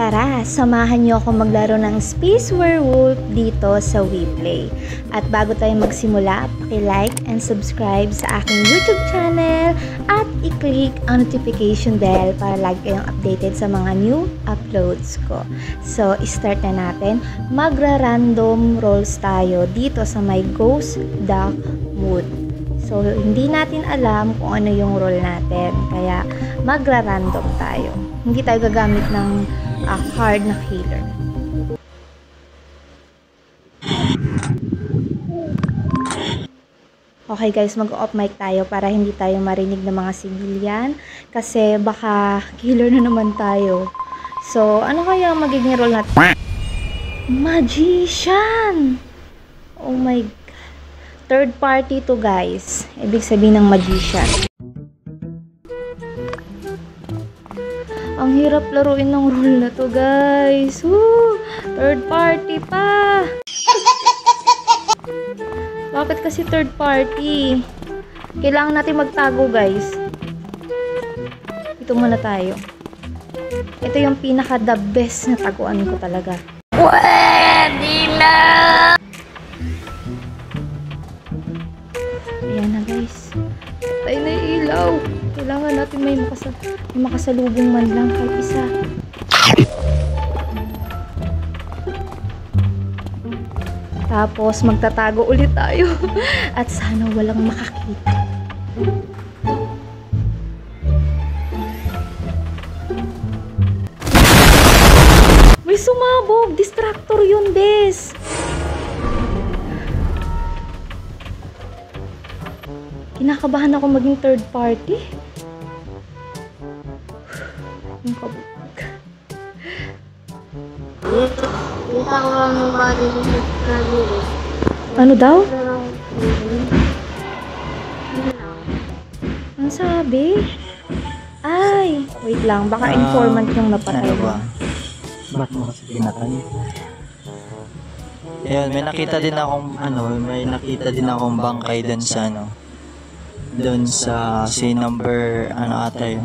Tara, samahan niyo ako maglaro ng Space Werewolf dito sa WePlay. At bago tayo magsimula, paki-like and subscribe sa aking YouTube channel at i-click ang notification bell para lagi kayong updated sa mga new uploads ko. So, start na natin. Magra-random rolls tayo dito sa may Ghost Duck Wood. So, hindi natin alam kung ano yung roll natin. Kaya, magra-random tayo. Hindi tayo gagamit ng hard na killer. Okay guys, mag-off mic tayo para hindi tayo marinig ng mga civilian. Kasi baka killer na naman tayo. So, ano kaya magiging roll natin? Magician! Oh my God. Third party to guys. Ibig sabihin ng magician. Ang hirap laruin ng role na to guys. Woo! Third party pa. Bakit kasi third party? Kailangan natin magtago guys. Ito muna tayo. Ito yung pinaka the best na taguan ko talaga. Pwede na! Ayan na guys. Patay na yung ilaw. Kailangan natin may makasalubong man lang kahit isa. Tapos magtatago ulit tayo. At sana walang makakita. May sumabog! Distractor yun, bes! Kinakabahan ako maging third party. Yung kabutag. Ano daw? Ang sabi? Ay, wait lang. Baka informant yung napatay. Ano ba? Ba't mo kasi pinatay? Ayun, may nakita din akong bangkay dun sa doon sa number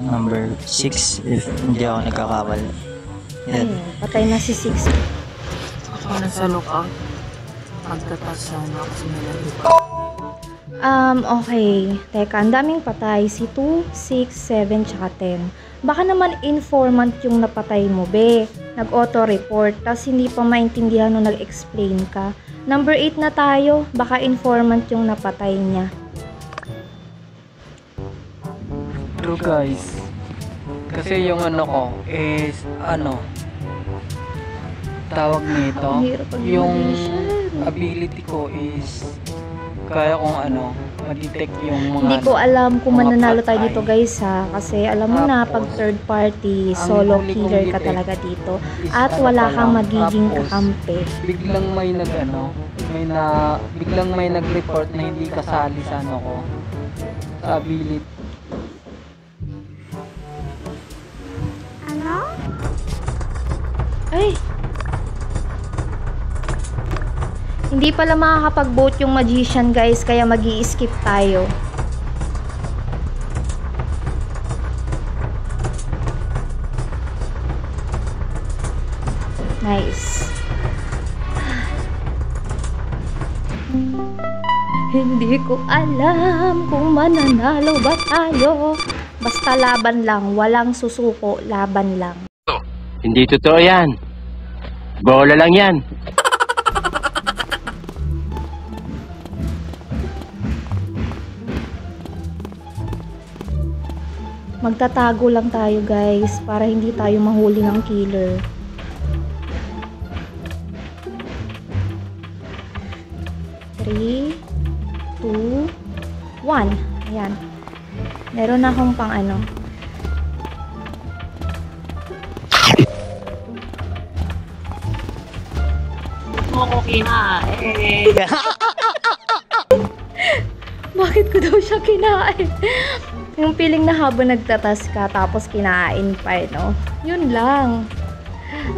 number 6 if hindi ako nagkakawala. Ayun, patay na si 6. Ako nasa lookout. Pagkatasan ako sa nalagay. Okay. Teka, ang daming patay. Si 2, 6, 7, tsaka 10. Baka naman informant yung napatay mo, be. Nag-auto-report, tapos hindi pa maintindihan nung nag-explain ka. Number 8 na tayo. Baka informant yung napatay niya. True guys. Kasi yung ko is tawag nito. Yung ability ko is kaya kong ma-detect yung mga. Hindi ko alam kung mananalo tayo dito guys ha. Kasi alam mo na pag third party, solo killer ka talaga dito. At wala kang magiging kakampi. Biglang may nag-report na hindi kasali sa ko. Sa ability. Ay! Hindi pala makakapag-vote yung magician guys, kaya mag-i-skip tayo. Nice. Hindi ko alam kung mananalo ba tayo. Basta laban lang, walang susuko, laban lang. Hindi totoo yan. Bola lang yan. Magtatago lang tayo guys para hindi tayo mahuli ng killer. Three, 2, 1. Ayan. Meron na akong pang Ako kinain. Bakit ko daw siya kinain? Yung feeling na habang nagtatas ka tapos kinain pa yun lang.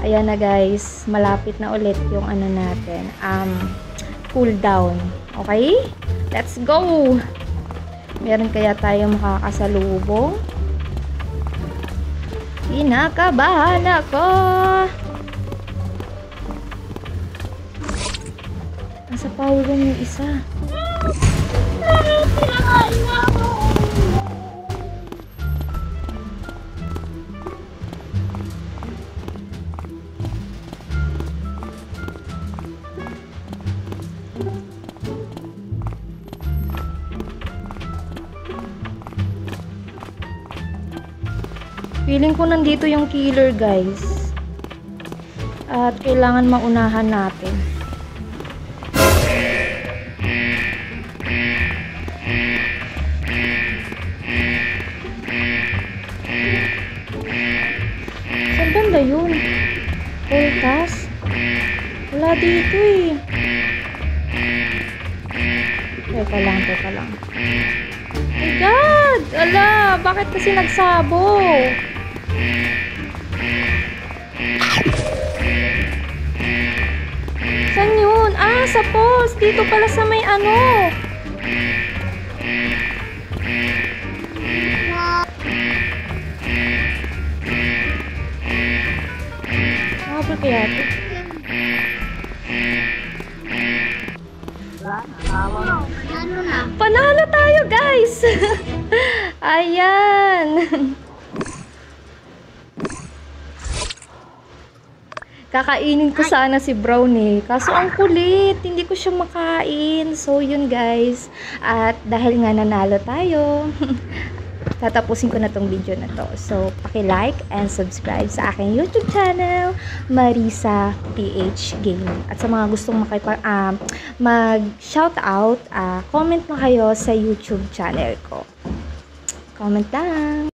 Ayan na guys, malapit na ulit yung natin. Cool down. Okay? Let's go! Meron kaya tayo makakasalubong? Kinakabahan ako. Nasa power room yung isa. Feeling ko nandito yung killer, guys. At kailangan maunahan natin. Saan banda yun? Polkas? Wala dito eh. Teka lang. Oh my God! Ala, bakit kasi nagsabo? Saan yun? Ah, sa post. Dito pala sa may ano. Nakapal kaya ito? Panalo tayo, guys! Ayan! Kakainin ko sana si Brownie. Kaso ang kulit. Hindi ko siya makain. So, yun guys. At dahil nga nanalo tayo, tatapusin ko na tong video na to. So, paki-like and subscribe sa aking YouTube channel, Marisa PH Gaming. At sa mga gustong mag-shoutout, comment na kayo sa YouTube channel ko. Comment lang!